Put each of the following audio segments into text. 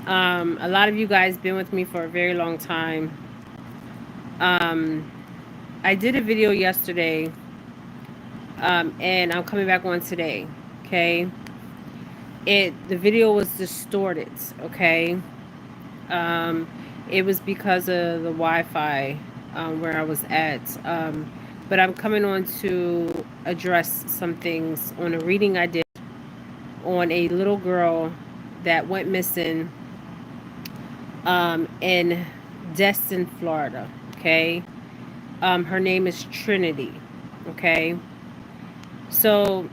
A lot of you guys been with me for a very long time. Um, I did a video yesterday, and I'm coming back on today. Okay, the video was distorted. Okay, um, it was because of the Wi-Fi where I was at. But I'm coming on to address some things on a reading I did on a little girl that went missing in Destin, Florida. Okay. Her name is Trinity. Okay. So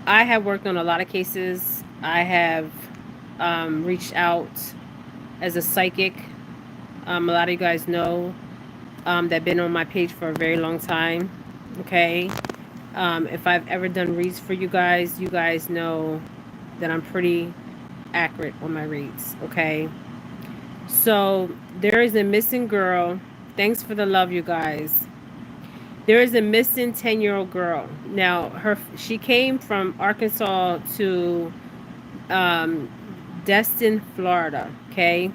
I have worked on a lot of cases. I have reached out as a psychic. A lot of you guys know that been on my page for a very long time. Okay. If I've ever done reads for you guys know that I'm pretty accurate on my reads. Okay. So there is a missing girl. Thanks for the love, you guys. There is a missing 10-year-old girl. Now, she came from Arkansas to um, Destin, Florida. Okay,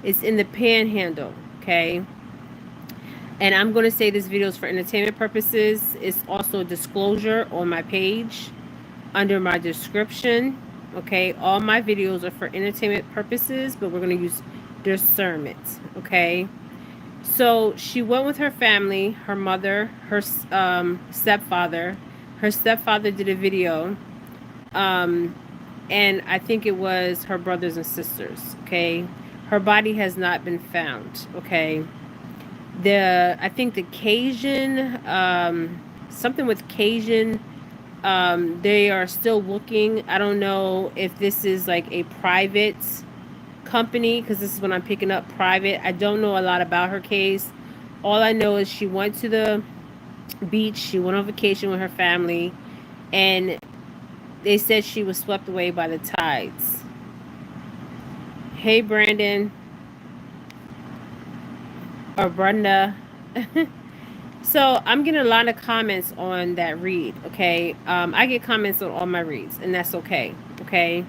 it's in the Panhandle. Okay, and I'm going to say this video is for entertainment purposes. It's also a disclosure on my page under my description. Okay, all my videos are for entertainment purposes, but we're going to use discernment. Okay. So she went with her family, her mother, her stepfather. Her stepfather did a video, um, and I think it was her brothers and sisters. Okay, her body has not been found. Okay, I think the Cajun, something with Cajun. They are still looking. I don't know if this is like a private company because this is when I'm picking up private. I don't know a lot about her case. All I know is she went to the beach. She went on vacation with her family, and they said she was swept away by the tides. Hey, Brandon or Brenda. So I'm getting a lot of comments on that read. Okay, I get comments on all my reads, and that's okay. Okay.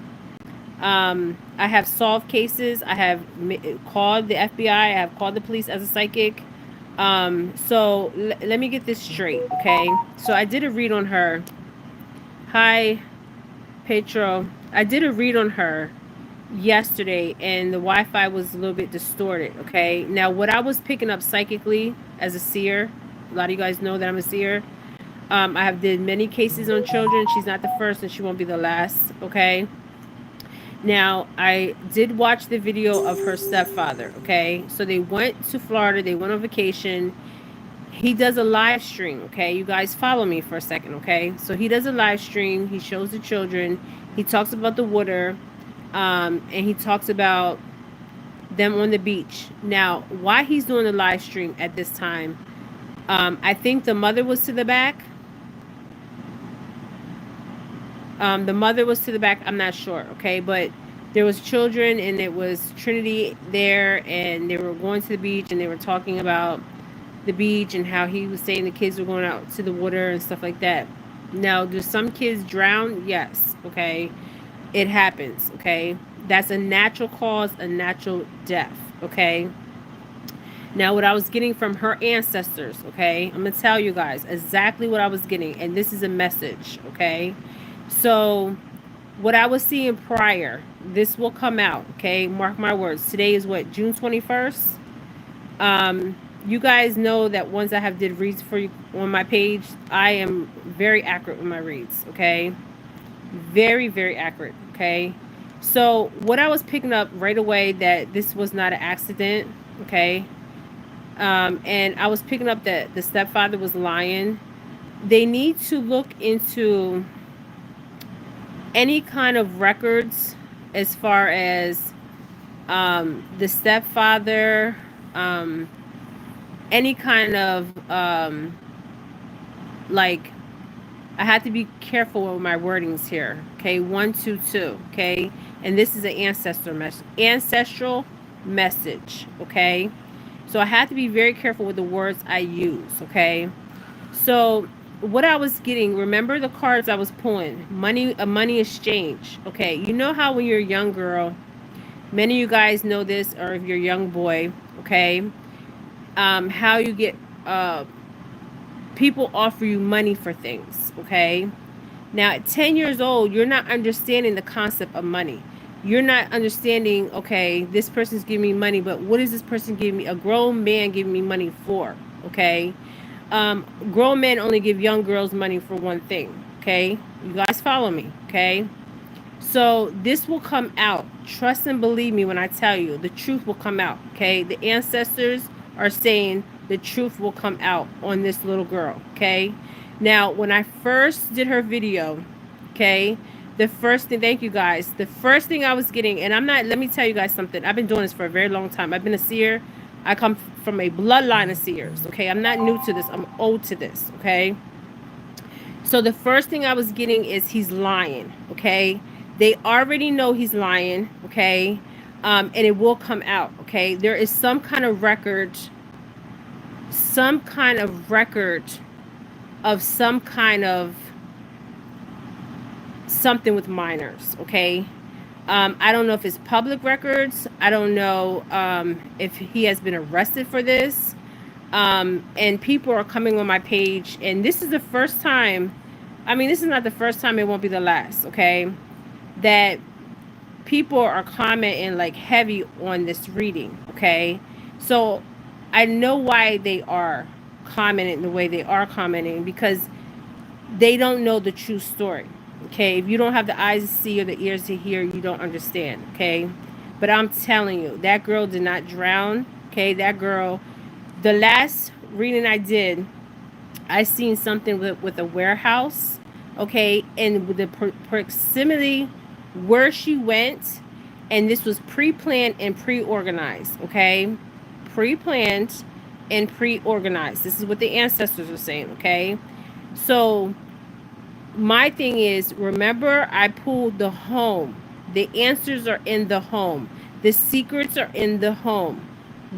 I have solved cases. I have called the FBI. I have called the police as a psychic. So let me get this straight, okay? So I did a read on her. Hi, Petro. I did a read on her yesterday, and the Wi-Fi was a little bit distorted, okay? Now, what I was picking up psychically as a seer, a lot of you guys know that I'm a seer. I have did many cases on children. She's not the first, and she won't be the last, okay? Now, I did watch the video of her stepfather, okay? So they went to Florida, they went on vacation. He does a live stream, okay? You guys follow me for a second, okay? So he does a live stream, he shows the children, he talks about the water, and he talks about them on the beach. Now, why he's doing the live stream at this time, I think the mother was to the back. The mother was to the back. I'm not sure. Okay, but there was children, and it was Trinity there, and they were going to the beach, and they were talking about the beach and how he was saying the kids were going out to the water and stuff like that. Now, do some kids drown? Yes. Okay, it happens. Okay, that's a natural cause, a natural death. Okay. Now, what I was getting from her ancestors, okay, I'm gonna tell you guys exactly what I was getting, and this is a message, okay. So, what I was seeing prior, this will come out, okay? Mark my words. Today is what, June 21st? You guys know that once I have did reads for you on my page, I am very accurate with my reads, okay? Very, very accurate, okay? So, what I was picking up right away that this was not an accident, okay? And I was picking up that the stepfather was lying. They need to look into any kind of records as far as the stepfather, any kind of like, I have to be careful with my wordings here. Okay, 122. Okay, and this is an ancestral message. Okay, so I have to be very careful with the words I use. Okay, so what I was getting, remember the cards I was pulling, money, a money exchange. Okay, you know how when you're a young girl, Many of you guys know this, or if you're a young boy, okay, how you get people offer you money for things, okay? Now, at 10 years old, you're not understanding the concept of money. You're not understanding, okay, this person's giving me money, but what is this person giving me? A grown man giving me money for, okay? Grown men only give young girls money for one thing, okay? You guys follow me, okay? So this will come out. Trust and believe me when I tell you, the truth will come out, okay? The ancestors are saying the truth will come out on this little girl, okay? Now, when I first did her video, okay, the first thing, thank you guys, the first thing I was getting, and I'm not, let me tell you guys something. I've been doing this for a very long time. I've been a seer. I come from a bloodline of seers, okay? I'm not new to this. I'm old to this, okay? So the first thing I was getting is he's lying, okay? They already know he's lying, okay? And it will come out, okay? There is some kind of record of some kind of something with minors, okay? I don't know if it's public records. I don't know if he has been arrested for this. And people are coming on my page, and this is the first time, I mean, this is not the first time, it won't be the last, okay, that people are commenting like heavy on this reading, okay? So I know why they are commenting the way they are commenting, because they don't know the true story, okay? If you don't have the eyes to see or the ears to hear, you don't understand, okay? But I'm telling you, that girl did not drown, okay? That girl, the last reading I did, I seen something with a warehouse, okay, and with the proximity where she went, and this was pre-planned and pre-organized, okay, pre-planned and pre-organized. This is what the ancestors are saying, okay. So my thing is, remember, I pulled the home. The answers are in the home. The secrets are in the home.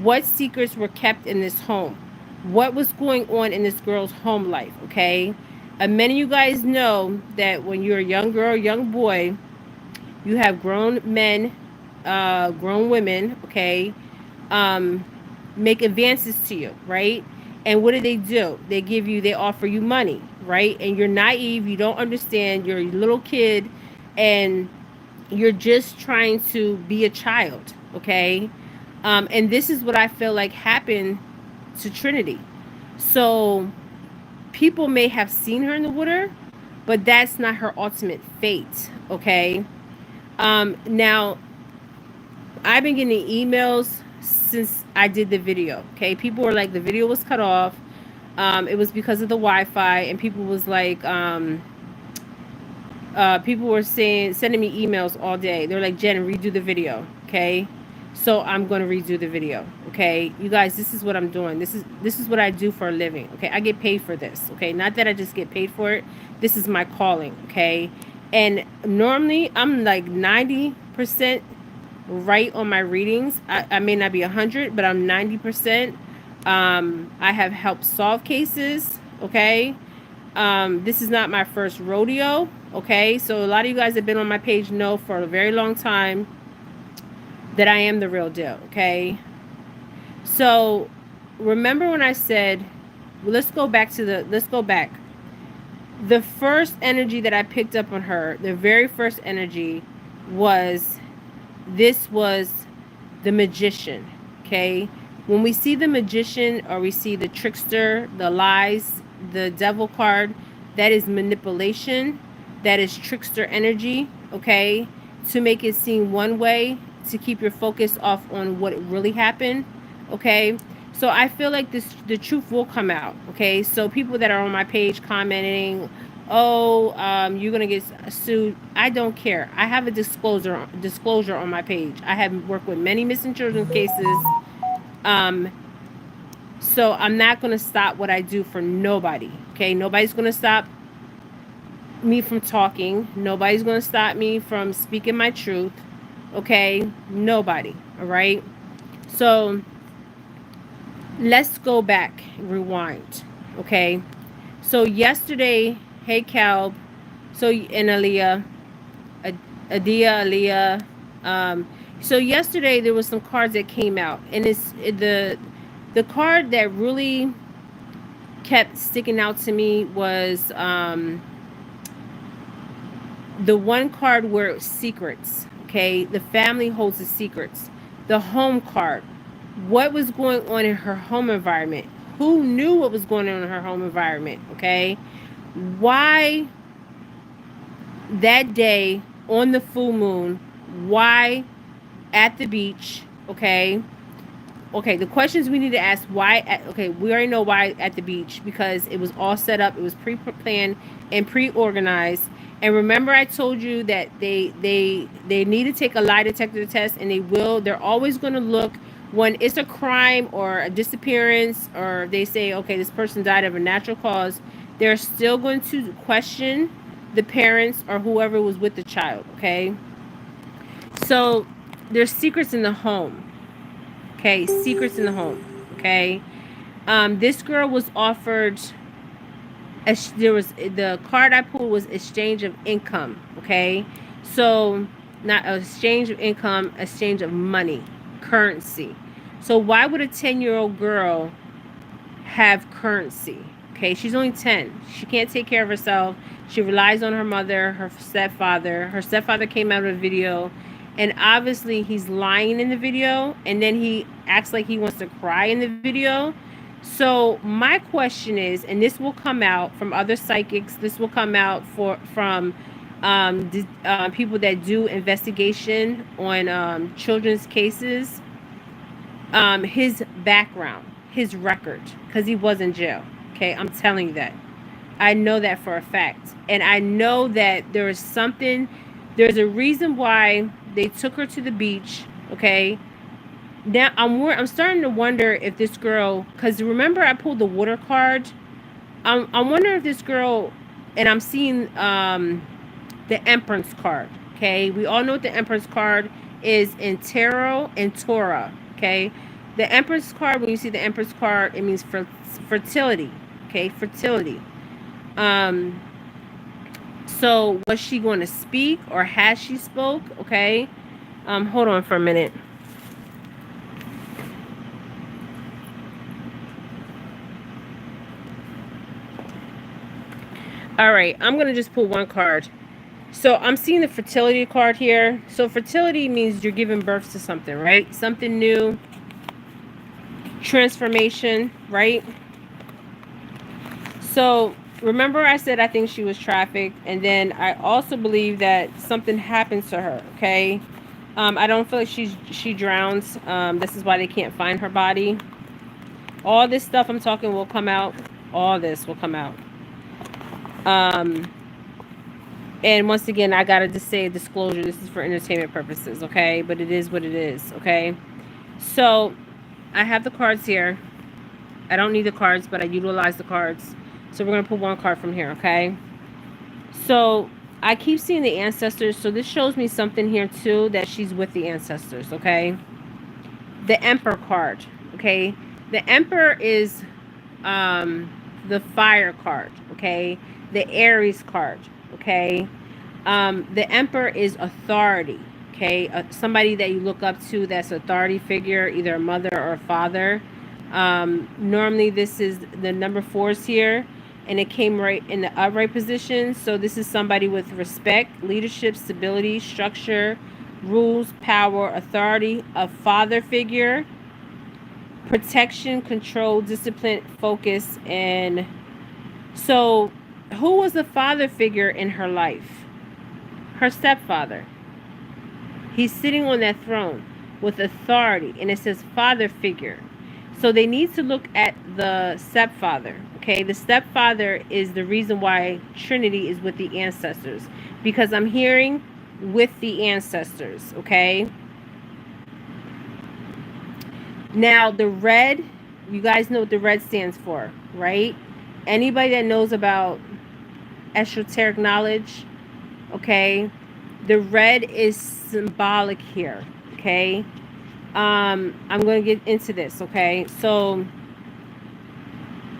What secrets were kept in this home? What was going on in this girl's home life, okay? And many of you guys know that when you're a young girl, young boy, you have grown men, grown women, okay, make advances to you, right? And what do? They offer you money, right? And you're naive, you don't understand, you're a little kid, and you're just trying to be a child, okay? And this is what I feel like happened to Trinity. So people may have seen her in the water, but that's not her ultimate fate, okay? Now, I've been getting emails since I did the video, okay? People were like, the video was cut off. It was because of the Wi-Fi, and people was like, people were sending me emails all day. They're like, Jen, redo the video, okay? So I'm going to redo the video, okay? You guys, this is what I'm doing. This is what I do for a living, okay? I get paid for this, okay? Not that I just get paid for it. This is my calling, okay? And normally I'm like 90% right on my readings. I may not be 100, but I'm 90%. I have helped solve cases, okay? This is not my first rodeo, okay? So a lot of you guys have been on my page know for a very long time that I am the real deal, okay? So remember when I said, well, let's go back. The first energy that I picked up on her, the very first energy was, this was the magician, okay? When we see the magician, or we see the trickster, the lies, the devil card, that is manipulation, that is trickster energy, okay? To make it seem one way, to keep your focus off on what really happened, okay? So I feel like the truth will come out, okay? So people that are on my page commenting, oh, you're gonna get sued, I don't care. I have a disclosure on my page. I have worked with many missing children cases, so I'm not gonna stop what I do for nobody, okay? Nobody's gonna stop me from talking. Nobody's gonna stop me from speaking my truth, okay? Nobody. All right, so let's go back, rewind, okay? So yesterday, hey Calb, so, and Aaliyah, So yesterday there was some cards that came out, and it's the card that really kept sticking out to me was the one card where it's secrets. Okay, the family holds the secrets. The home card. What was going on in her home environment? Who knew what was going on in her home environment? Okay, why that day on the full moon? Why at the beach? Okay, okay, the questions we need to ask: why okay, we already know why at the beach, because it was all set up, it was pre-planned and pre-organized. And remember, I told you that they need to take a lie detector test, and they're always going to look when it's a crime or a disappearance, or they say, okay, this person died of a natural cause. They're still going to question the parents or whoever was with the child. Okay, so there's secrets in the home. Okay, secrets in the home. Okay, this girl was offered. There was the card I pulled was exchange of income. Okay, so not exchange of income, exchange of money, currency. So why would a 10-year-old girl have currency? Okay, she's only 10. She can't take care of herself. She relies on her mother, her stepfather. Her stepfather came out of a video, and obviously he's lying in the video, and then he acts like he wants to cry in the video. So my question is, and this will come out from other psychics, this will come out from people that do investigation on children's cases, his background, his record, because he was in jail. Okay, I'm telling you that. I know that for a fact. And I know that there's a reason why they took her to the beach. Okay. Now I'm starting to wonder if this girl, because remember I pulled the water card. I'm wondering if this girl, and I'm seeing the Empress card. Okay, we all know what the Empress card is in tarot and Torah. Okay, the Empress card. When you see the Empress card, it means fertility. Okay, fertility. Um, so was she going to speak, or has she spoke? Okay, hold on for a minute. All right, I'm gonna just pull one card. So I'm seeing the fertility card here. So fertility means you're giving birth to something, right? Something new, transformation, right? So remember I said I think she was trafficked, and then I also believe that something happens to her. Okay, I don't feel like she drowns. This is why they can't find her body. All this stuff I'm talking will come out. All this will come out. And once again, I gotta just say a disclosure. This is for entertainment purposes, okay? But it is what it is, okay? So I have the cards here. I don't need the cards, but I utilize the cards. So we're gonna put one card from here, okay? So I keep seeing the ancestors. So this shows me something here too, that she's with the ancestors, okay? The Emperor card, okay? The Emperor is the fire card, okay? The Aries card, okay? The Emperor is authority, okay? Somebody that you look up to, that's authority figure, either a mother or a father. Normally this is the number 4s here, and it came right in the upright position. So this is somebody with respect, leadership, stability, structure, rules, power, authority, a father figure, protection, control, discipline, focus. And so who was the father figure in her life? Her stepfather. He's sitting on that throne with authority, and it says father figure. So they need to look at the stepfather. Okay, the stepfather is the reason why Trinity is with the ancestors, because I'm hearing with the ancestors. Okay, now the red, you guys know what the red stands for, right? Anybody that knows about esoteric knowledge, okay, the red is symbolic here. Okay, I'm going to get into this. Okay, so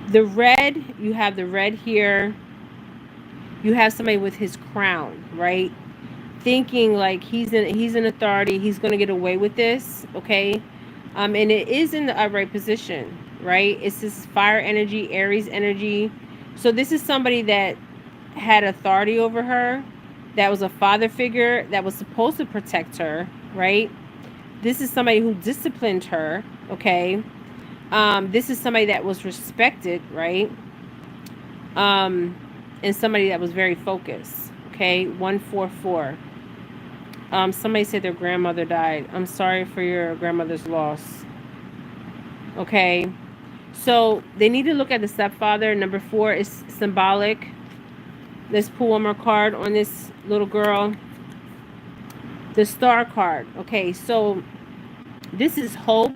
the red, you have the red here. You have somebody with his crown, right? thinking like he's an authority, he's going to get away with this, okay? And it is in the upright position, right? It's this fire energy, Aries energy. So this is somebody that had authority over her, that was a father figure, that was supposed to protect her, right? This is somebody who disciplined her, okay? This is somebody that was respected, right? And somebody that was very focused, okay? 144. Somebody said their grandmother died. I'm sorry for your grandmother's loss. Okay. So they need to look at the stepfather. Number 4 is symbolic. Let's pull one more card on this little girl. The star card. Okay, so this is hope,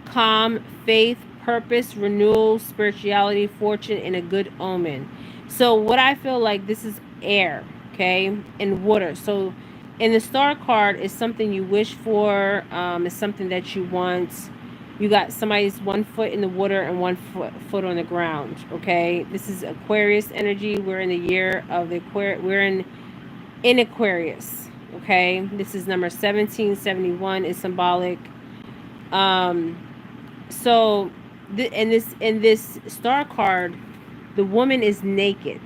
calm, faith, purpose, renewal, spirituality, fortune, and a good omen. So what I feel like, this is air, okay, and water. So in the star card is something you wish for, it's something that you want. You got somebody's 1 foot in the water and 1 foot on the ground, okay? This is Aquarius energy. We're in the year of the Aquarius. We're in Aquarius, okay? This is number 1771. Is symbolic. So in this star card, the woman is naked.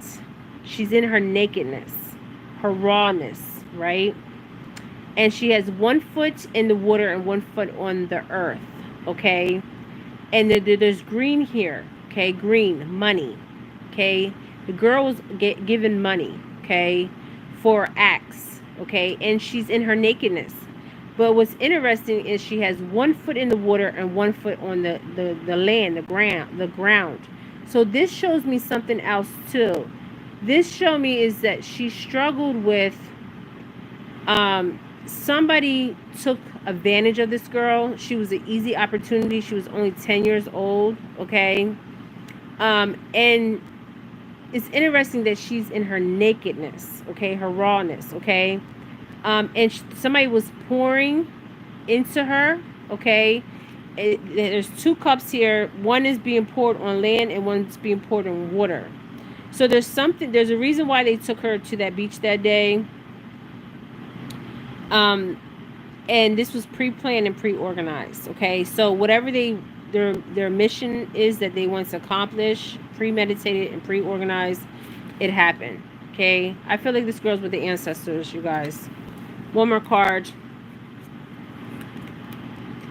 She's in her nakedness, her rawness, right? And she has 1 foot in the water and 1 foot on the earth, okay? And there's green here, okay? Green, money, okay? The girl was given money, okay, for acts, okay? And she's in her nakedness. But what's interesting is she has 1 foot in the water and 1 foot on the land, the ground. So this shows me something else too. This show me is that she struggled with, somebody took advantage of this girl. She was an easy opportunity. She was only 10 years old, okay? And it's interesting that she's in her nakedness, okay? Her rawness, okay? And somebody was pouring into her, okay? There's 2 cups here. One is being poured on land and one's being poured on water. So there's a reason why they took her to that beach that day. And this was pre-planned and pre-organized, okay? So whatever their mission is that they want to accomplish, premeditated and pre-organized, it happened, okay? I feel like this girl's with the ancestors, you guys. One more card.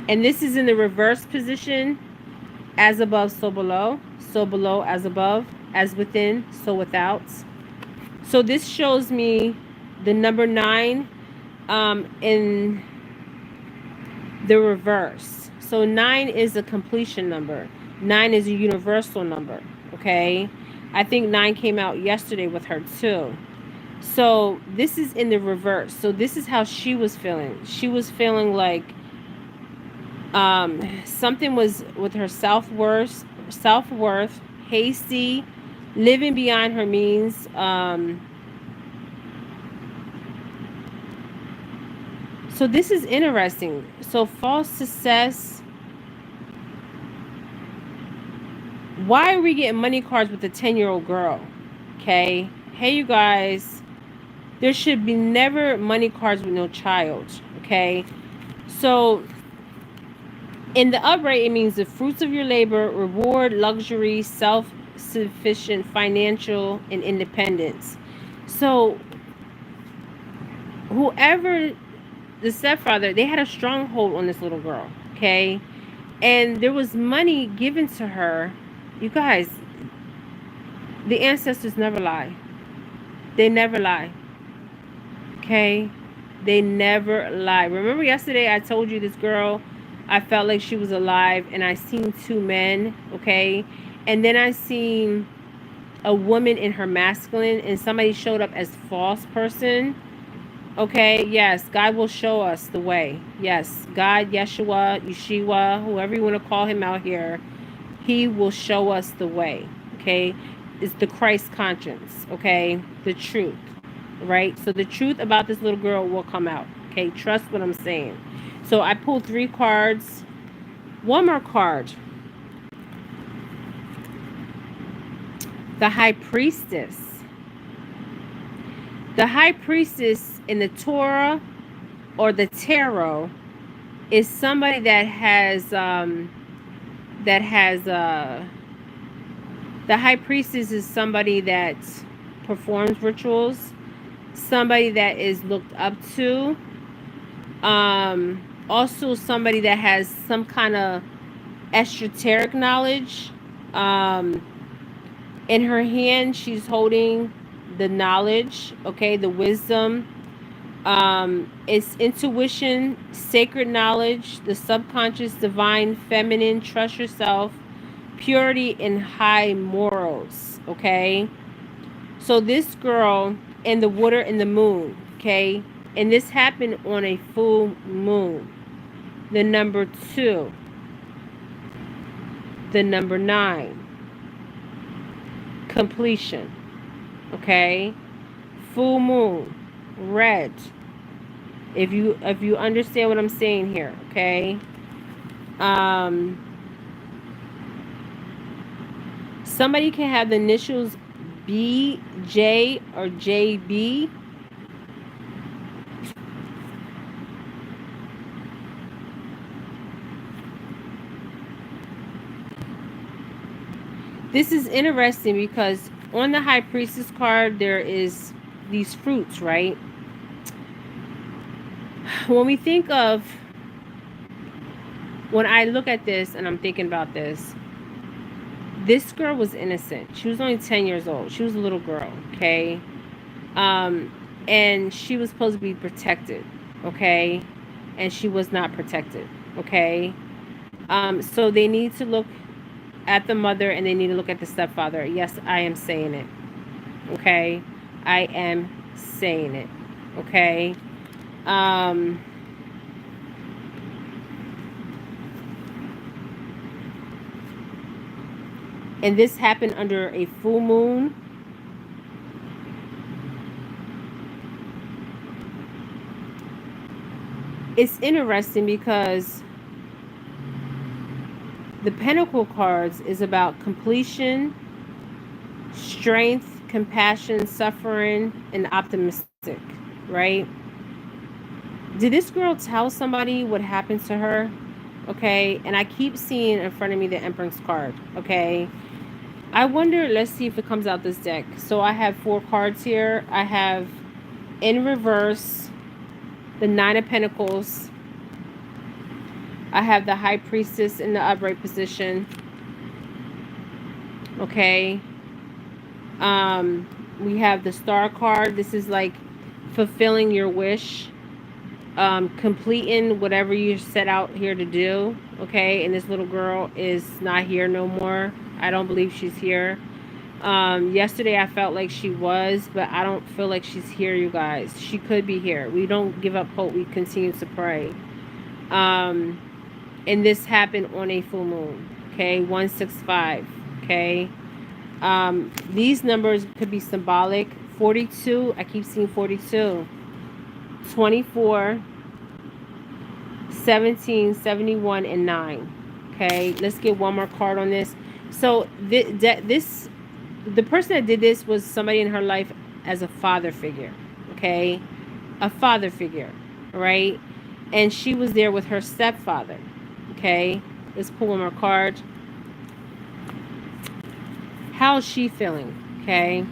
And this is in the reverse position. As above, so below. So below, as above. As within, so without. So this shows me the number 9 in the reverse. So 9 is a completion number. 9 is a universal number, okay? I think 9 came out yesterday with her too. So this is in the reverse. So this is how she was feeling. She was feeling like something was with her self-worth, hasty, living beyond her means. So this is interesting. So false success. Why are we getting money cards with a 10-year-old girl? Okay. Hey, you guys. There should be never money cards with no child. Okay. So in the upright, it means the fruits of your labor, reward, luxury, self-sufficient, financial, and independence. So whoever the stepfather, they had a stronghold on this little girl, okay? And there was money given to her. You guys, the ancestors never lie. They never lie, okay? They never lie. Remember yesterday I told you this girl, I felt like she was alive, and I seen 2 men, okay? And then I seen a woman in her masculine, and somebody showed up as false person. Okay, yes, God will show us the way. Yes, God, Yeshua, whoever you want to call him out here, he will show us the way, okay? It's the Christ conscience, okay? The truth, right? So the truth about this little girl will come out, okay? Trust what I'm saying. So I pulled 3 cards. One more card. The High Priestess. The high priestess in the Torah or the tarot is somebody that has the high priestess is somebody that performs rituals, somebody that is looked up to, also somebody that has some kind of esoteric knowledge. Um, in her hand, she's holding the knowledge, okay, the wisdom. It's intuition, sacred knowledge, the subconscious, divine, feminine, trust yourself, purity, and high morals, okay? So this girl and the water and the moon, okay? And this happened on a full moon. The number 2, the number 9, completion, okay? Full moon, red. If you understand what I'm saying here, okay? Somebody can have the initials B, J, or JB. This is interesting because on the High Priestess card, there is these fruits, right? When I look at this and I'm thinking about this girl was innocent. She was only 10 years old. She was a little girl, okay? And she was supposed to be protected, okay? And she was not protected, okay? So they need to look at the mother and they need to look at the stepfather. Yes, I am saying it, okay? I am saying it, okay? And this happened under a full moon. It's interesting because the Pentacle cards is about completion, strength, compassion, suffering, and optimistic, right? Did this girl tell somebody what happened to her? Okay, and I keep seeing in front of me the Empress card, okay? I wonder, let's see if it comes out this deck. So I have 4 cards here. I have in reverse the 9 of Pentacles. I have the High Priestess in the upright position. Okay. We have the Star card. This is like fulfilling your wish. Completing whatever you set out here to do. Okay. And this little girl is not here no more. I don't believe she's here. Yesterday I felt like she was, but I don't feel like she's here, you guys. She could be here. We don't give up hope. We continue to pray. And this happened on a full moon. Okay, 165. Okay. These numbers could be symbolic. 42. I keep seeing 42. 24. 17, 71, and 9. Okay, let's get one more card on this. So the person that did this was somebody in her life as a father figure. Okay, a father figure, right? And she was there with her stepfather. Okay, let's pull one more card. How is she feeling? Okay.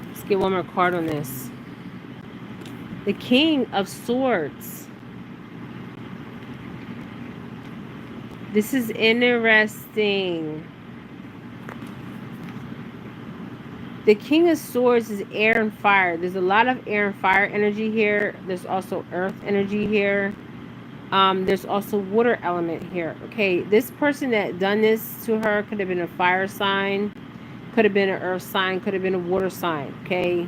Let's get one more card on this. The King of Swords. This is interesting. The King of Swords is air and fire. There's a lot of air and fire energy here. There's also earth energy here. There's also water element here. Okay, this person that done this to her could have been a fire sign, could have been an earth sign, could have been a water sign. Okay,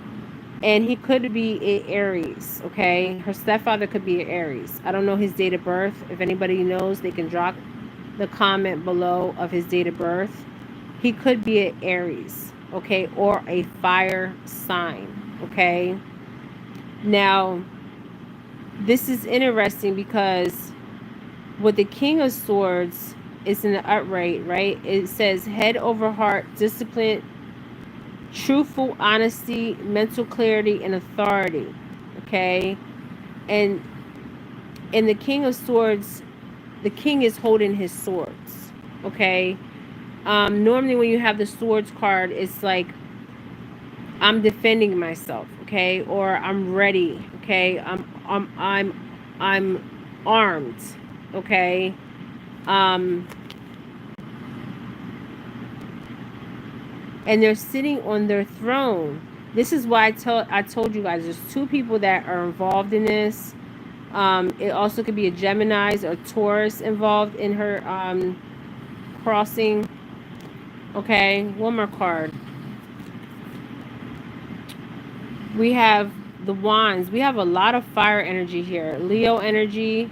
and he could be a Aries. Okay, her stepfather could be an Aries. I don't know his date of birth. If anybody knows, they can drop the comment below of his date of birth. He could be an Aries. Okay, or a fire sign. Okay, now this is interesting because with the King of Swords, it's in the upright, right? It says head over heart, discipline, truthful honesty, mental clarity, and authority. Okay, and the King of Swords, the king is holding his swords. Okay, normally when you have the swords card, it's like I'm defending myself. Okay, or I'm ready. Okay, I'm armed. Okay, um, and they're sitting on their throne. This is why I told you guys there's two people that are involved in this. It also could be a Gemini's or Taurus involved in her crossing. Okay, one more card. We have the Wands. We have a lot of fire energy here. Leo energy.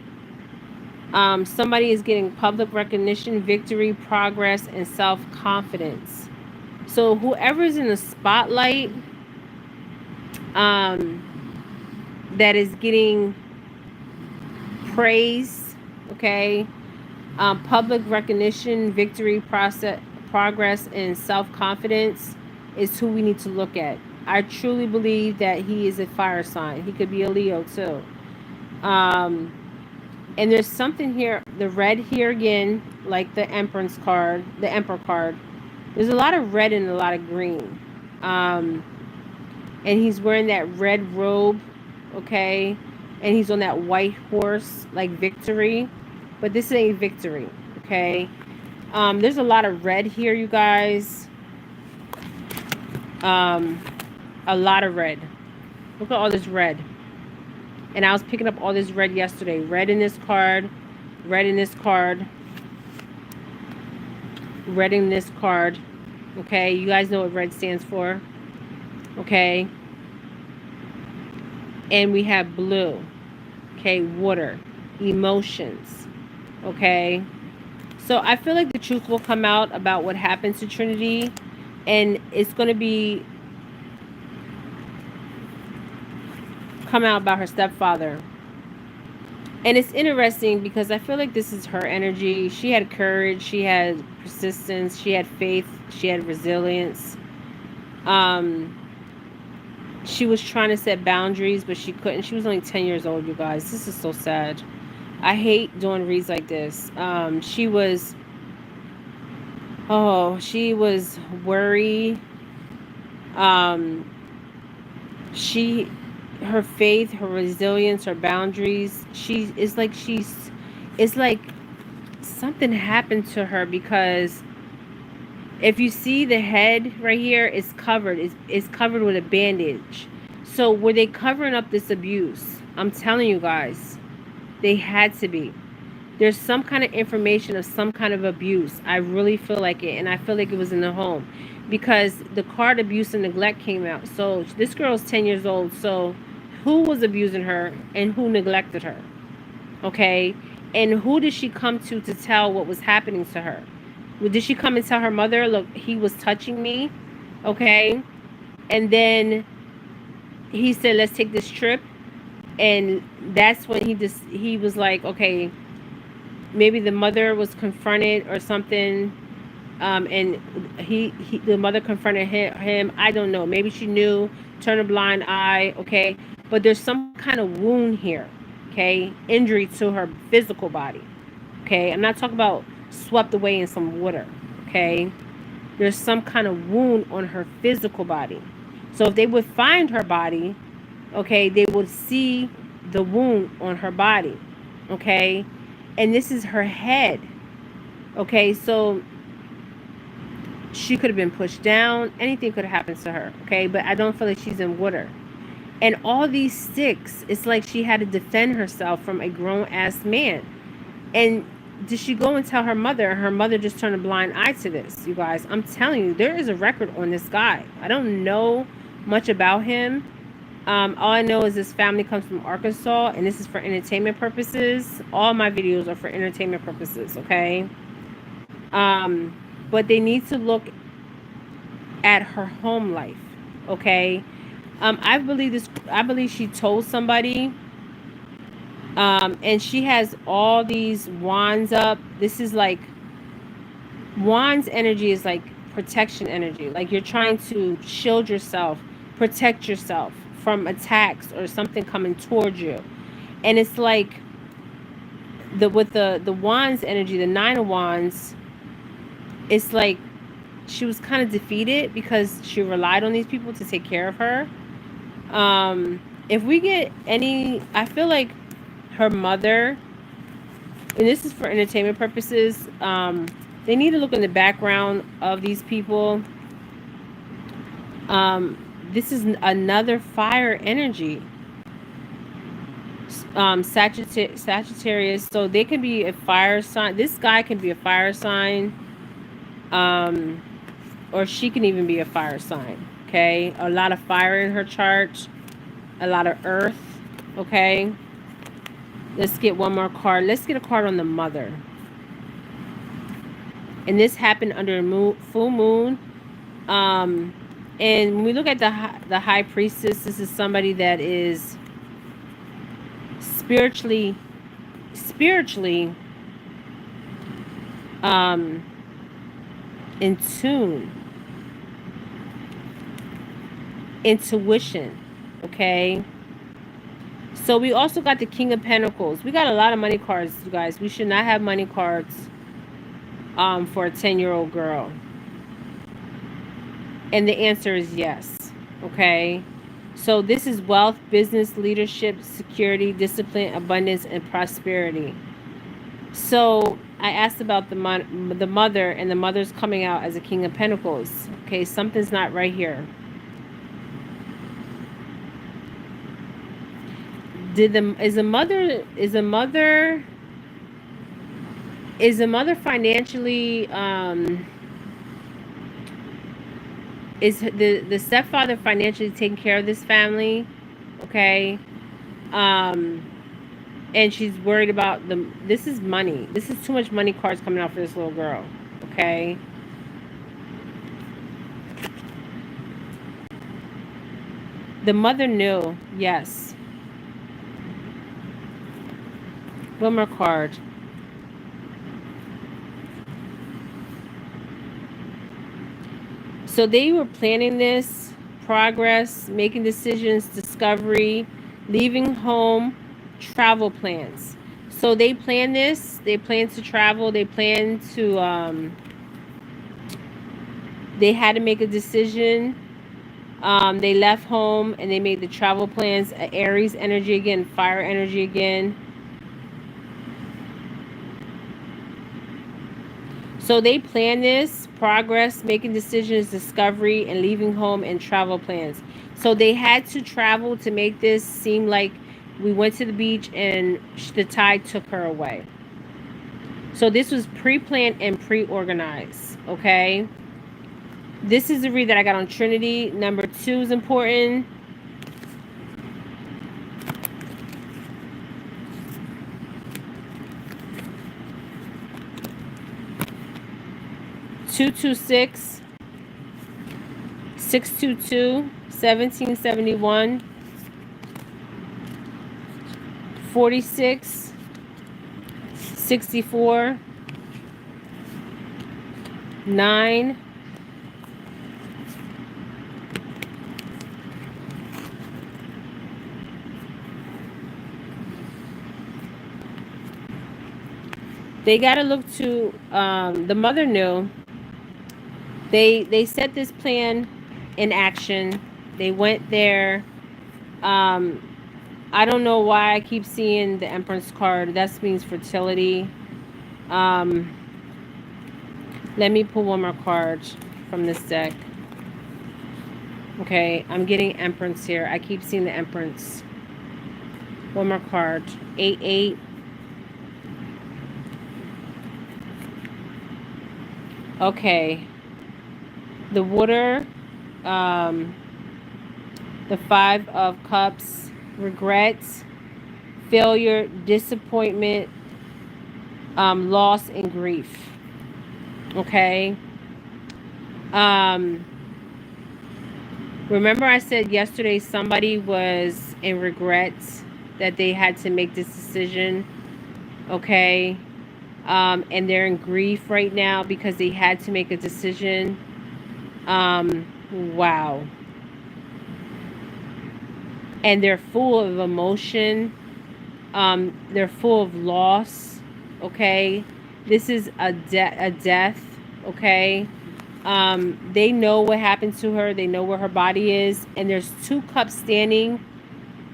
Somebody is getting public recognition, victory, progress, and self-confidence. So whoever's in the spotlight, that is getting praise, okay, public recognition, victory, process, progress, and self-confidence is who we need to look at. I truly believe that he is a fire sign. He could be a Leo too. Um, and there's something here, the red here again, like the Empress card, the Emperor card. There's a lot of red and a lot of green. And he's wearing that red robe, okay? And he's on that white horse, like victory. But this ain't victory, okay? There's a lot of red here, you guys. A lot of red. Look at all this red. And I was picking up all this red yesterday. Red in this card. Red in this card. Red in this card. Okay, you guys know what red stands for. Okay. And we have blue. Okay, water. Emotions. Okay. So I feel like the truth will come out about what happened to Trinity. And it's going to be come out about her stepfather. And it's interesting because I feel like this is her energy. She had courage, she had persistence, she had faith, she had resilience. She was trying to set boundaries, but she couldn't. She was only 10 years old, you guys. This is so sad. I hate doing reads like this. She was worried. She her faith, her resilience, her boundaries. It's like something happened to her because if you see the head right here, it's covered. It's covered with a bandage. So were they covering up this abuse? I'm telling you guys, they had to be. There's some kind of information of some kind of abuse. I really feel like it, and I feel like it was in the home because the card abuse and neglect came out. So this girl's 10 years old. So who was abusing her and who neglected her? Okay, and who did she come to tell what was happening to her? Did she come and tell her mother, look, he was touching me? Okay, and then he said, let's take this trip. And that's when he was like, okay, maybe the mother was confronted or something. And the mother confronted him. I don't know. Maybe she knew, turned a blind eye. Okay, but there's some kind of wound here. Okay, injury to her physical body. Okay, I'm not talking about swept away in some water. Okay, there's some kind of wound on her physical body. So if they would find her body, okay, they would see the wound on her body. Okay, and this is her head. Okay, so she could have been pushed down. Anything could have happened to her. Okay, but I don't feel like she's in water. And all these sticks, it's like she had to defend herself from a grown-ass man. And did she go and tell her mother? Her mother just turned a blind eye to this, you guys. I'm telling you, there is a record on this guy. I don't know much about him. All I know is this family comes from Arkansas, and this is for entertainment purposes. All my videos are for entertainment purposes, okay? But they need to look at her home life, okay? I believe she told somebody, and she has all these wands up. This is like Wands energy is like protection energy. Like you're trying to shield yourself, protect yourself from attacks or something coming towards you. And it's like the Wands energy, the Nine of Wands, it's like she was kind of defeated because she relied on these people to take care of her. If we get any, I feel like her mother, and this is for entertainment purposes, they need to look in the background of these people. This is another fire energy. Sagittarius, so they can be a fire sign. This guy can be a fire sign, or she can even be a fire sign. Okay, a lot of fire in her chart, a lot of earth. Okay, let's get one more card. Let's get a card on the mother. And this happened under a full moon. And when we look at the high priestess, this is somebody that is spiritually in tune, intuition. Okay, so we also got the King of Pentacles. We got a lot of money cards, you guys. We should not have money cards for a 10-year-old girl. And the answer is yes. Okay, so this is wealth, business, leadership, security, discipline, abundance, and prosperity. So I asked about the mother, and the mother's coming out as a King of Pentacles. Okay, something's not right here. Is the mother financially is the stepfather financially taking care of this family? Okay, and she's worried about this is money. This is too much money cards coming out for this little girl. Okay, the mother knew. Yes. One more card. So they were planning this, progress, making decisions, discovery, leaving home, travel plans. So they plan this. They plan to travel. They plan to. They had to make a decision. They left home and they made the travel plans. Aries energy again, fire energy again. So they plan this, progress, making decisions, discovery, and leaving home and travel plans. So they had to travel to make this seem like we went to the beach and the tide took her away. So this was pre-planned and pre-organized, okay? This is the read that I got on Trinity. Number 2 is important. (226) 622 1771 46 64 9 They got to look to the mother knew. They set this plan in action. They went there. I don't know why I keep seeing the Empress card. That means fertility. Let me pull one more card from this deck. Okay, I'm getting Empress here. I keep seeing the Empress. One more card. 8-8. Okay. The water, the 5 of Cups, regrets, failure, disappointment, loss, and grief. Okay. Remember I said yesterday somebody was in regrets that they had to make this decision. Okay. And they're in grief right now because they had to make a decision. Wow. And they're full of emotion. They're full of loss. Okay. This is a death. Okay. They know what happened to her. They know where her body is. And there's 2 cups standing,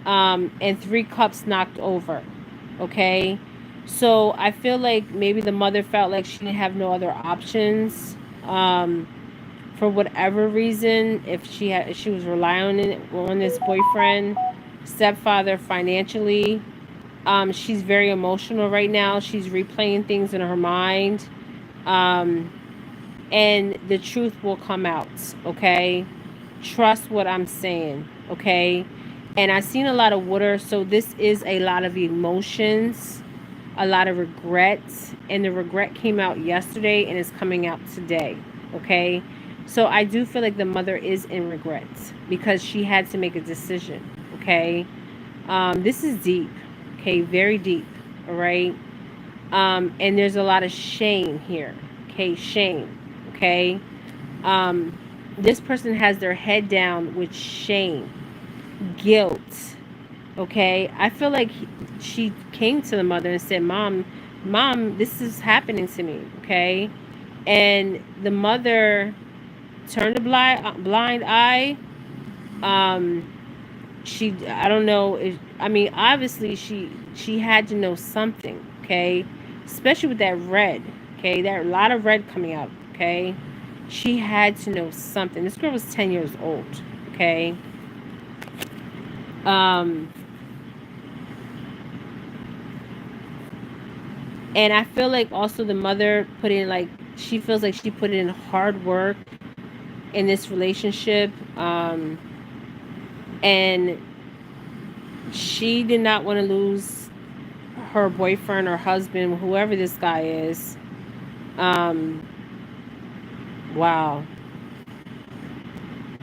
and 3 cups knocked over. Okay. So I feel like maybe the mother felt like she didn't have no other options. For whatever reason, if she was relying on this boyfriend, stepfather financially. She's very emotional right now. She's replaying things in her mind. Um, and the truth will come out, okay? Trust what I'm saying, okay? And I've seen a lot of water, so this is a lot of emotions, a lot of regrets, and the regret came out yesterday and is coming out today, okay? So I do feel like the mother is in regrets because she had to make a decision, okay? This is deep, okay? Very deep, all right? And there's a lot of shame here, okay? Shame, okay? This person has their head down with shame, guilt, okay? I feel like she came to the mother and said, Mom, this is happening to me, okay? And the mother turned a blind eye. I don't know if, I mean, obviously she had to know something, okay? Especially with that red, okay? There are a lot of red coming out, okay? She had to know something. This girl was 10 years old, okay? And I feel like also the mother put in, like, she feels like she put in hard work in this relationship. And she did not want to lose her boyfriend or husband, whoever this guy is. Wow.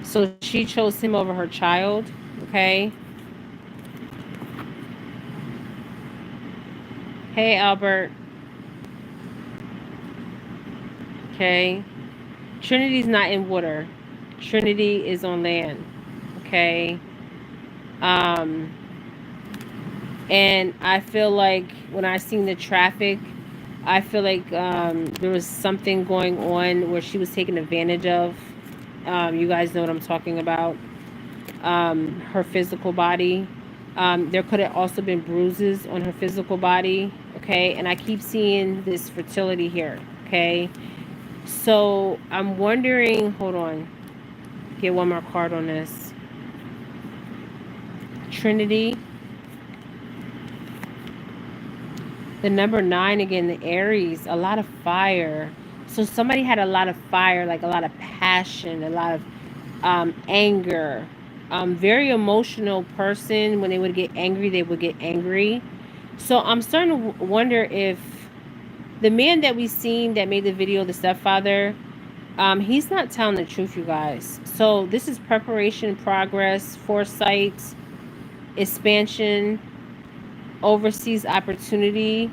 So she chose him over her child, okay? Hey, Albert. Okay. Trinity's not in water. Trinity is on land, okay? And I feel like when I seen the traffic, I feel like there was something going on where she was taken advantage of. You guys know what I'm talking about. Her physical body. There could have also been bruises on her physical body. Okay. And I keep seeing this fertility here. Okay. So I'm wondering, hold on. Get one more card on this. Trinity. The number 9 again, the Aries, a lot of fire. So somebody had a lot of fire, like a lot of passion, a lot of anger. Very emotional person. When they would get angry, they would get angry. So I'm starting to wonder if the man that we seen that made the video, the stepfather, he's not telling the truth, you guys. So this is preparation, progress, foresight, expansion, overseas opportunity.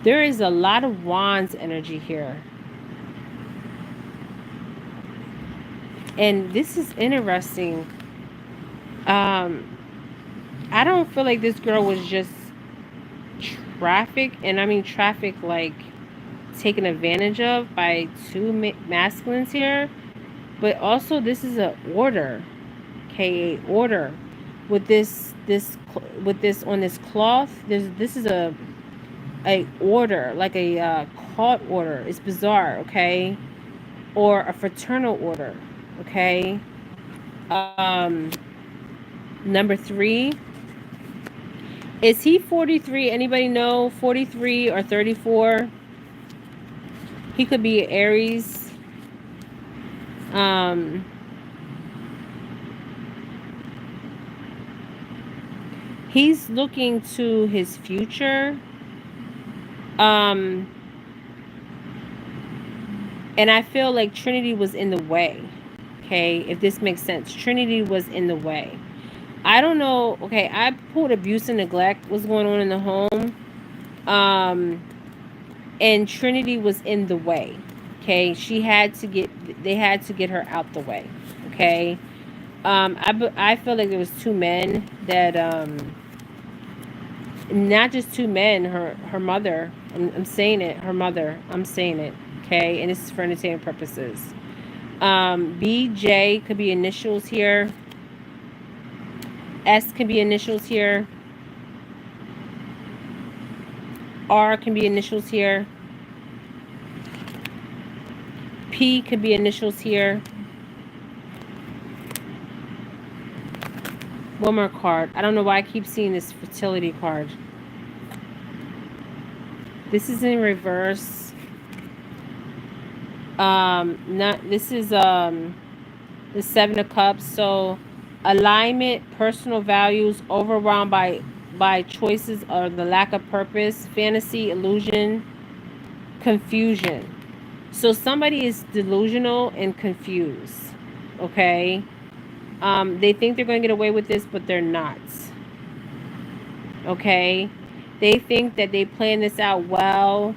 There is a lot of wands energy here. And this is interesting. I don't feel like this girl was just trafficked, and I mean traffic like taken advantage of by 2 masculines here. But also this is an order, okay, order with this on this cloth. This is a order, like a court order. It's bizarre, okay, or a fraternal order, okay. Number 3, is he 43? Anybody know? 43 or 34? He could be Aries. He's looking to his future. And I feel like Trinity was in the way. Okay, if this makes sense. Trinity was in the way. I don't know. Okay, I pulled abuse and neglect was going on in the home. Um, and Trinity was in the way. Okay, they had to get her out the way. Okay. I feel like there was two men that, not just two men, her mother. I'm saying it, her mother. I'm saying it. Okay, and this is for entertainment purposes. BJ could be initials here. S can be initials here. R can be initials here. P could be initials here. One more card. I don't know why I keep seeing this fertility card. This is in reverse. Not this is the Seven of Cups. So alignment, personal values, overwhelmed by choices or the lack of purpose, fantasy, illusion, confusion. So somebody is delusional and confused. Okay. They think they're going to get away with this, but they're not. Okay. They think that they planned this out well,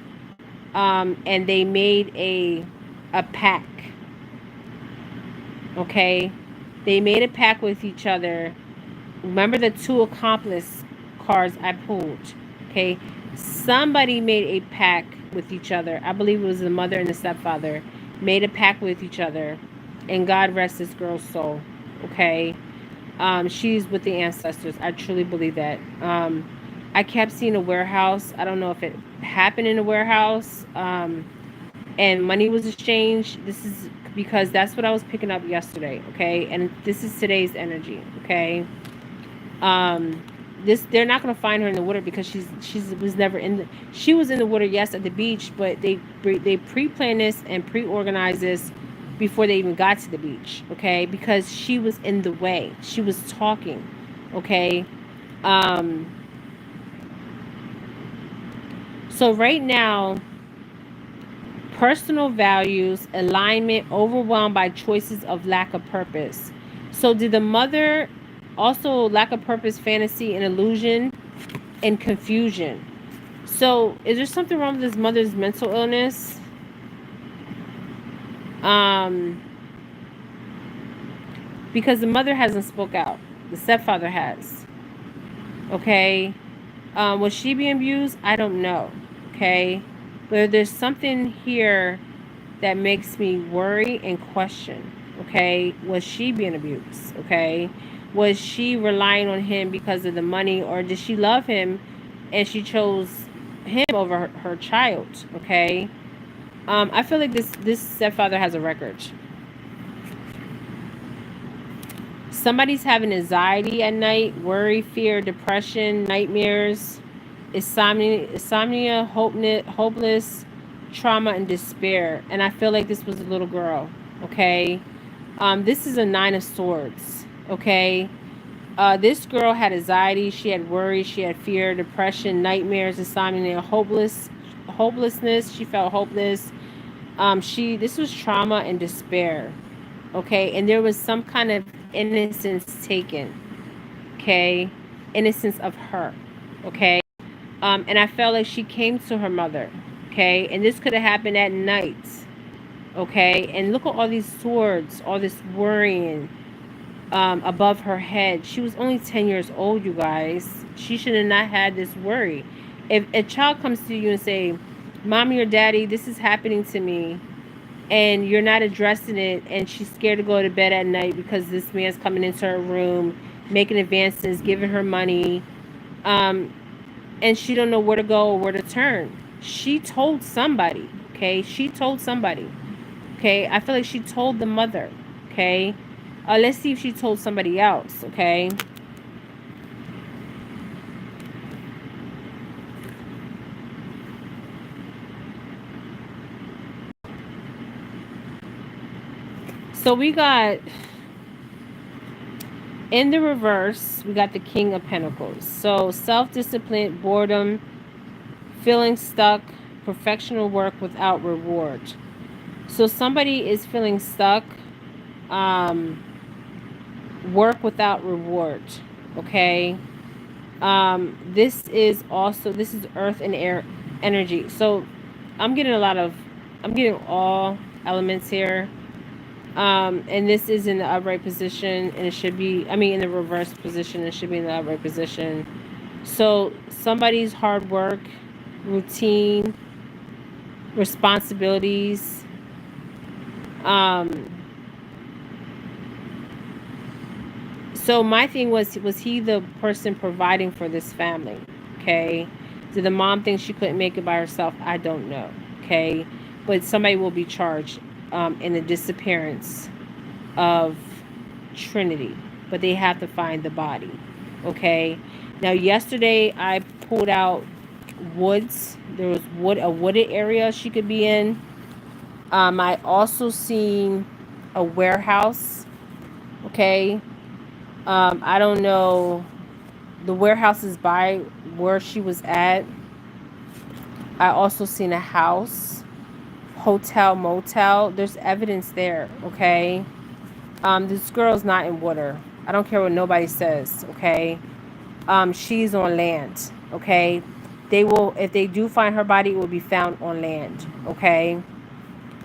and they made a pact. Okay. They made a pact with each other. Remember the two accomplice cards I pulled. Okay. Somebody made a pact with each other. I believe it was the mother and the stepfather. Made a pact with each other. And God rest this girl's soul. Okay. She's with the ancestors. I truly believe that. I kept seeing a warehouse. I don't know if it happened in a warehouse. And money was exchanged. This is because that's what I was picking up yesterday. Okay. And this is today's energy. Okay. This, they're not going to find her in the water because she was never in the, she was in the water, yes, at the beach, but they pre-planned this and pre-organized this before they even got to the beach. Okay. Because she was in the way. She was talking. Okay. So right now, personal values, alignment, overwhelmed by choices of lack of purpose. So did the mother also lack of purpose, fantasy, and illusion, and confusion? So is there something wrong with this mother's mental illness? Because the mother hasn't spoke out. The stepfather has. Okay. Was she being abused? I don't know. Okay. But there's something here that makes me worry and question. Okay. Was she being abused? Okay. Was she relying on him because of the money, or did she love him and she chose him over her child? Okay. I feel like this stepfather has a record. Somebody's having anxiety at night, worry, fear, depression, nightmares, insomnia, hopeless, trauma, and despair. And I feel like this was a little girl. Okay. This is a Nine of Swords. Okay. This girl had anxiety, she had worry, she had fear, depression, nightmares, insomnia, hopelessness. She felt hopeless. This was trauma and despair. Okay, and there was some kind of innocence taken. Okay, innocence of her. Okay, and I felt like she came to her mother. Okay, and this could have happened at night. Okay, and look at all these swords, all this worrying above her head. She was only 10 years old, you guys. She should have not had this worry. If a child comes to you and say, "Mommy or Daddy, this is happening to me," and you're not addressing it, and she's scared to go to bed at night because this man's coming into her room, making advances, giving her money, and she don't know where to go or where to turn. She told somebody. Okay, she told somebody. Okay, I feel like she told the mother. Okay, let's see if she told somebody else. Okay. So we got, in the reverse, we got the King of Pentacles. So self-discipline, boredom, feeling stuck, perfectional work without reward. So somebody is feeling stuck, work without reward. Okay. This is earth and air energy. So I'm getting I'm getting all elements here. And this is in the upright position, and it should be, I mean, in the reverse position, it should be in the upright position. So somebody's hard work, routine, responsibilities. Um, so my thing was he the person providing for this family? Okay. Did the mom think she couldn't make it by herself? I don't know. Okay. But somebody will be charged in the disappearance of Trinity. But they have to find the body. Okay. Now yesterday I pulled out woods. There was a wooded area she could be in. I also seen a warehouse. Okay. I don't know. The warehouse is by where she was at. I also seen a house, hotel, motel. There's evidence there. Okay. This girl's not in water. I don't care what nobody says. Okay. She's on land. Okay. They will, if they do find her body, it will be found on land. Okay.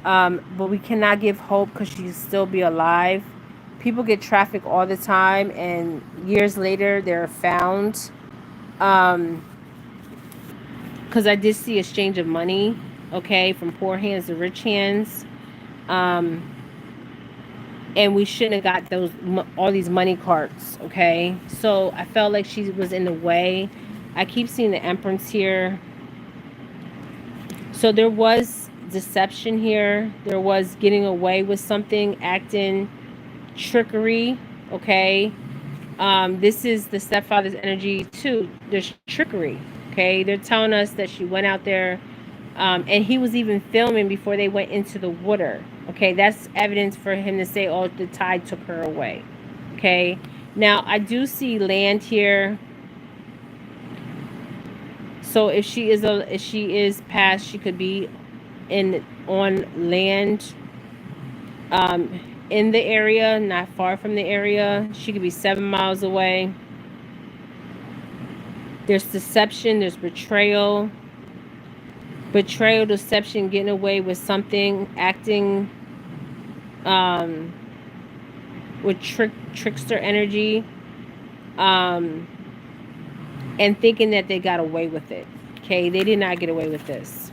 But we cannot give hope because she'll still be alive. People get trafficked all the time, and years later they're found. Because I did see exchange of money, okay, from poor hands to rich hands. Um, and we shouldn't have got all these money carts, okay? So I felt like she was in the way. I keep seeing the Empress here. So there was deception here. There was getting away with something, acting trickery, okay? This is the stepfather's energy too. There's trickery, okay? They're telling us that she went out there, and he was even filming before they went into the water, okay? That's evidence for him to say, oh, the tide took her away, okay? Now, I do see land here. So if she is past, she could be on land, in the area, not far from the area. She could be 7 miles away. There's deception, there's betrayal, deception, getting away with something, acting with trickster energy, and thinking that they got away with it. Okay, they did not get away with this.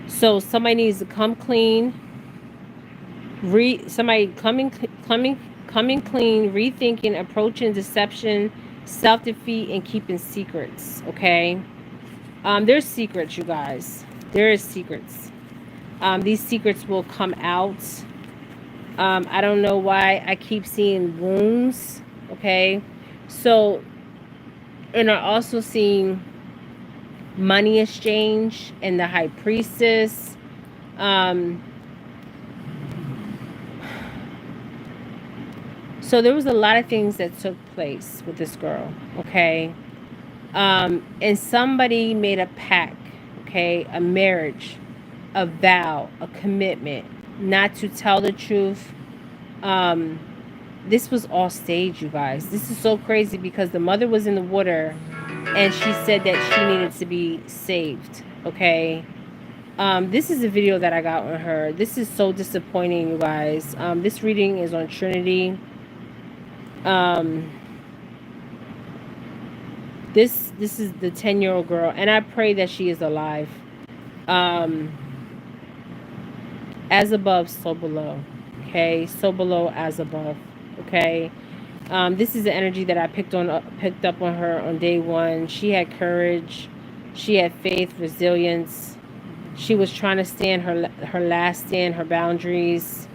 So somebody needs to come clean. Somebody coming clean, rethinking, approaching deception, self-defeat, and keeping secrets. Okay. There's secrets, you guys. There is secrets. These secrets will come out. I don't know why I keep seeing wounds. Okay. So, and I also seeing money exchange and the high priestess. So there was a lot of things that took place with this girl. Okay. And somebody made a pact, okay, a marriage, a vow, a commitment, not to tell the truth. This was all staged, you guys. This is so crazy because the mother was in the water and she said that she needed to be saved, okay? This is a video that I got on her. This is so disappointing, you guys. This reading is on Trinity. This is the 10-year-old girl, and I pray that she is alive. As above, so below. Okay, so below, as above. Okay. This is the energy that I picked up on her on day one. She had courage, she had faith, resilience. She was trying to stand her last stand, her boundaries.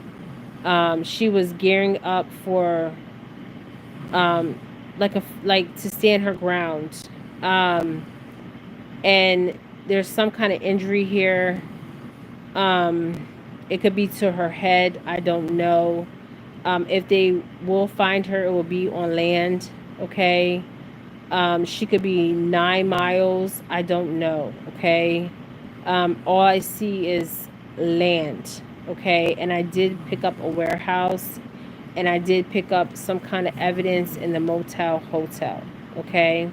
She was gearing up for like to stand her ground. And there's some kind of injury here. It could be to her head, I don't know. If they will find her, it will be on land. Okay. She could be 9 miles, I don't know. Okay. All I see is land. Okay. And I did pick up a warehouse, And I did pick up some kind of evidence in the motel hotel. Okay.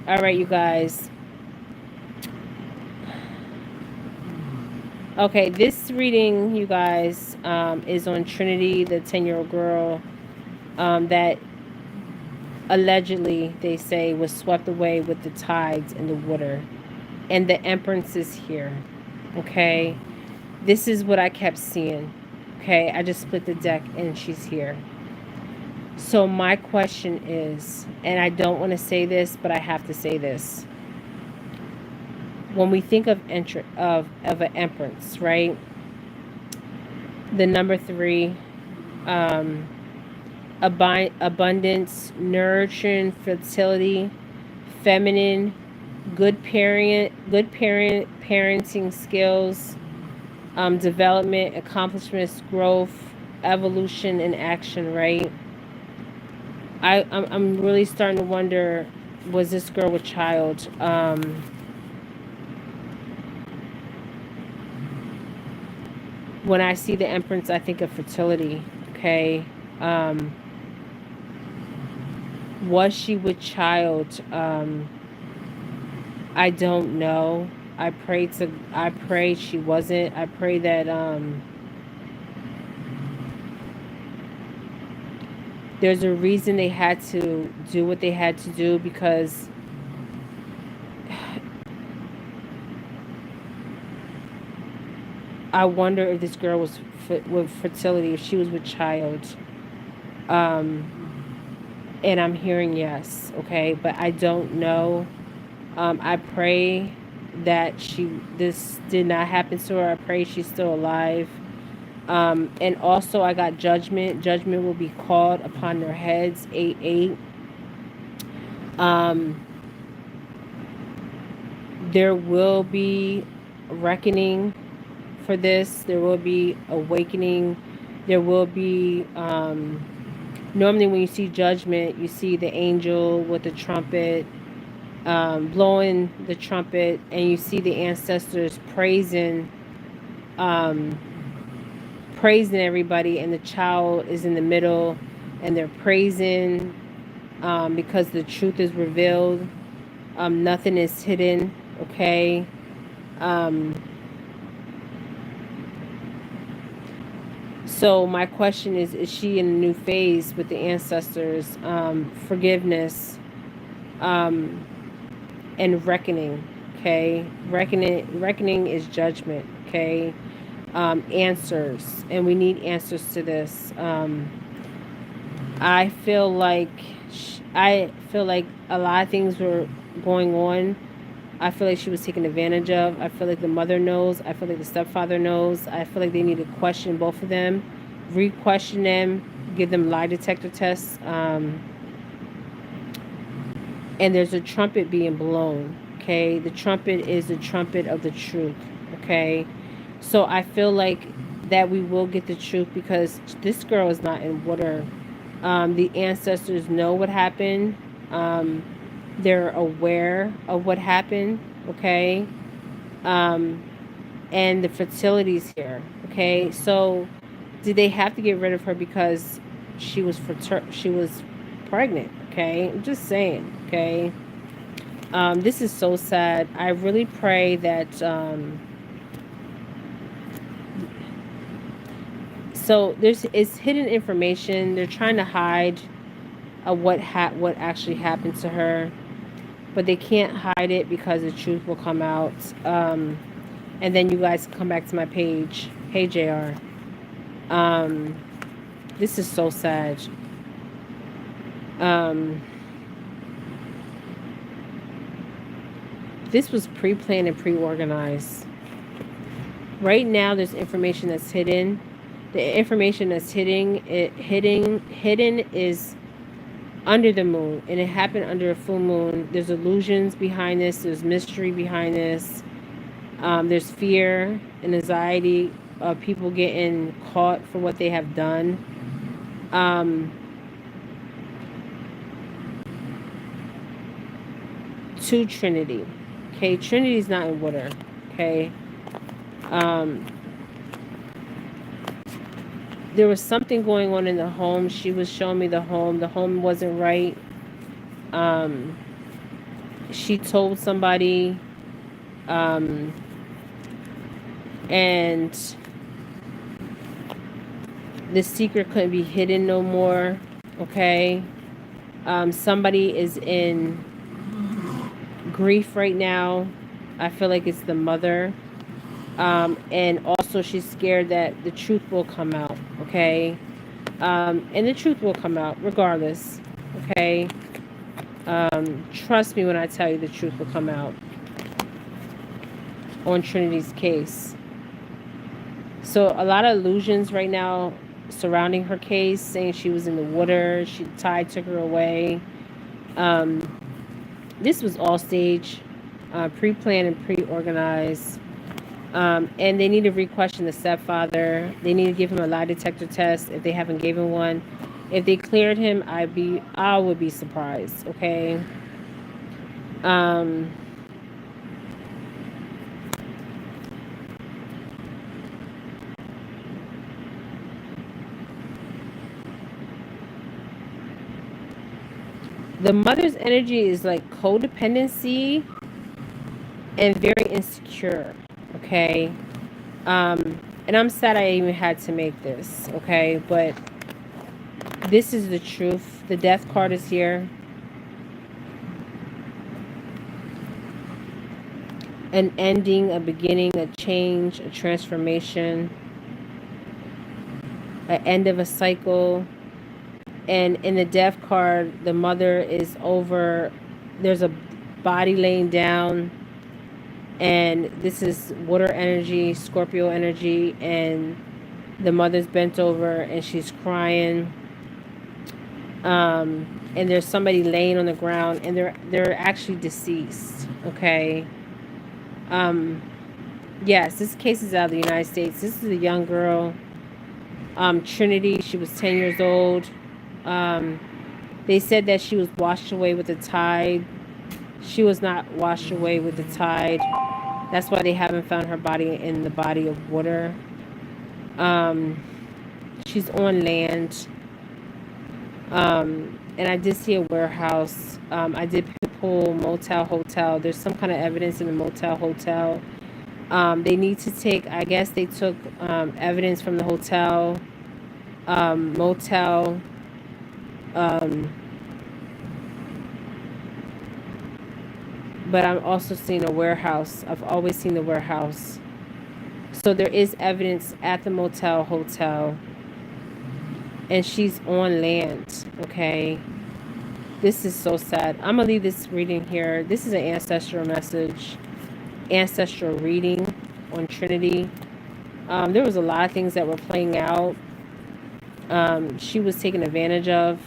All right, you guys. Okay, this reading, you guys, is on Trinity, the 10-year-old girl that allegedly, they say, was swept away with the tides and the water. And the Empress is here. Okay. This is what I kept seeing. Okay. I just split the deck and she's here. So my question is, and I don't want to say this, but I have to say this. When we think of an Empress, right? The number 3, abundance, nurturing, fertility, feminine, parenting skills, development, accomplishments, growth, evolution, and action. Right? I'm really starting to wonder: was this girl a child? When I see the Empress, I think of fertility. Okay. Was she with child? I don't know. I pray she wasn't. I pray that there's a reason they had to do what they had to do, because I wonder if this girl was with fertility, if she was with child. And I'm hearing yes, okay, but I don't know. I pray that this did not happen to her. I pray she's still alive. And also I got judgment. Judgment will be called upon their heads. 8-8. There will be reckoning for this. There will be awakening. There will be normally when you see judgment, you see the angel with the trumpet, blowing the trumpet, and you see the ancestors praising everybody, and the child is in the middle, and they're praising because the truth is revealed. Nothing is hidden. Okay. So my question is she in a new phase with the ancestors? Forgiveness, and reckoning. Okay. Reckoning is judgment. Okay. Answers, and we need answers to this. I feel like a lot of things were going on. I feel like she was taken advantage of. I feel like the mother knows. I feel like the stepfather knows. I feel like they need to question both of them, re-question them, give them lie detector tests. And there's a trumpet being blown. Okay, the trumpet is the trumpet of the truth. Okay, so I feel like that we will get the truth, because this girl is not in water. The ancestors know what happened. They're aware of what happened. Okay. And the fertility's here. Okay. So did they have to get rid of her because she was pregnant? Okay. I'm just saying. Okay. This is so sad. I really pray that so it's hidden information. They're trying to hide what actually happened to her, but they can't hide it because the truth will come out. And then you guys come back to my page. Hey, JR. This is so sad. This was pre-planned and pre-organized. Right now, there's information that's hidden. The information that's hidden is under the moon, and it happened under a full moon. There's illusions behind this. There's mystery behind this. There's fear and anxiety of people getting caught for what they have done. To Trinity. Okay, Trinity's not in water. Okay. there was something going on in the home. She was showing me the home. The home wasn't right. Um, she told somebody, um, and the secret couldn't be hidden no more. Okay. Somebody is in grief right now. I feel like it's the mother. And also she's scared that the truth will come out. Okay. And the truth will come out regardless. Okay. Trust me when I tell you the truth will come out on Trinity's case. So a lot of illusions right now surrounding her case, saying she was in the water, Tide took her away. This was all staged, pre-planned and pre-organized. And they need to re-question the stepfather. They need to give him a lie detector test if they haven't given one. If they cleared him, I would be surprised. Okay. The mother's energy is like codependency and very insecure. Okay. And I'm sad I even had to make this. Okay. But this is the truth. The death card is here. An ending, a beginning, a change, a transformation, an end of a cycle. And in the death card, the mother is over. There's a body laying down. And this is water energy, Scorpio energy. And the mother's bent over and she's crying. And there's somebody laying on the ground. And they're actually deceased. Okay. Yes, this case is out of the United States. This is a young girl. Trinity, she was 10 years old. They said that she was washed away with the tide. She was not washed away with the tide. That's why they haven't found her body in the body of water. She's on land. And I did see a warehouse. I did pull motel, hotel. There's some kind of evidence in the motel, hotel. They need to take, I guess they took evidence from the hotel, motel, but I'm also seeing a warehouse. I've always seen the warehouse. So there is evidence at the motel, hotel, and she's on land. Okay. This is so sad. I'm going to leave this reading here. This is an ancestral message, ancestral reading on Trinity. There was a lot of things that were playing out. She was taken advantage of.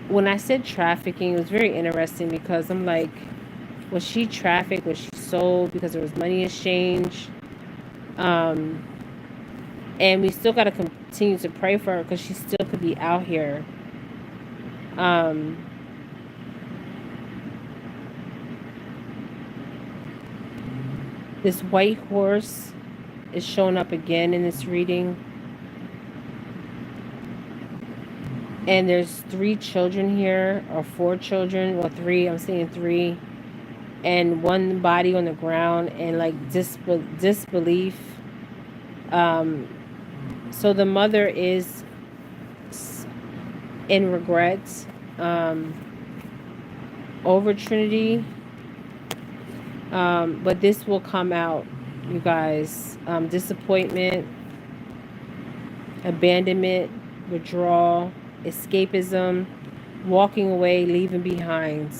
When I said trafficking, it was very interesting because I'm like, was she trafficked? Was she sold because there was money exchange? And we still got to continue to pray for her because she still could be out here. This white horse is showing up again in this reading. And there's 3 children here, or 4 children. Well, 3. I'm seeing 3. And 1 body on the ground and like disbelief. So the mother is in regrets over Trinity. But this will come out, you guys. Disappointment, abandonment, withdrawal, escapism, walking away, leaving behind.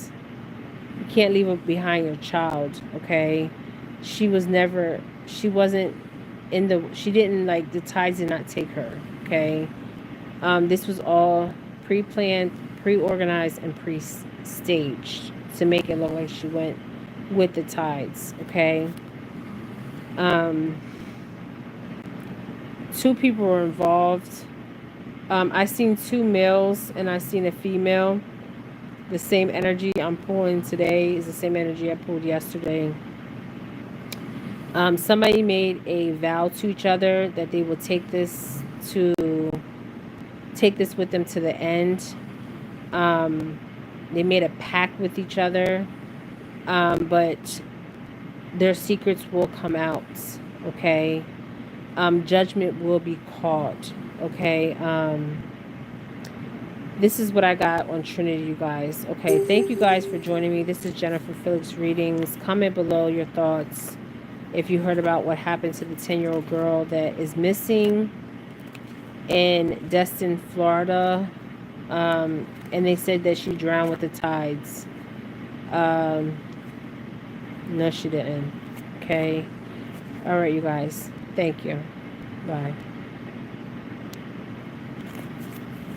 You can't leave behind your child, okay? She wasn't in she didn't, like, the tides did not take her, okay? This was all pre-planned, pre-organized, and pre-staged to make it look like she went with the tides, okay? 2 people were involved. I seen 2 males and I seen a female. The same energy I'm pulling today is the same energy I pulled yesterday. Somebody made a vow to each other that they will take this with them to the end. They made a pact with each other, but their secrets will come out. Okay, judgment will be called. Okay. This is what I got on Trinity, you guys. Okay, thank you guys for joining me. This is Jennifer Felix Readings. Comment below your thoughts if you heard about what happened to the 10-year-old girl that is missing in Destin, Florida. And they said that she drowned with the tides. Um, no, she didn't. Okay. All right, you guys. Thank you. Bye.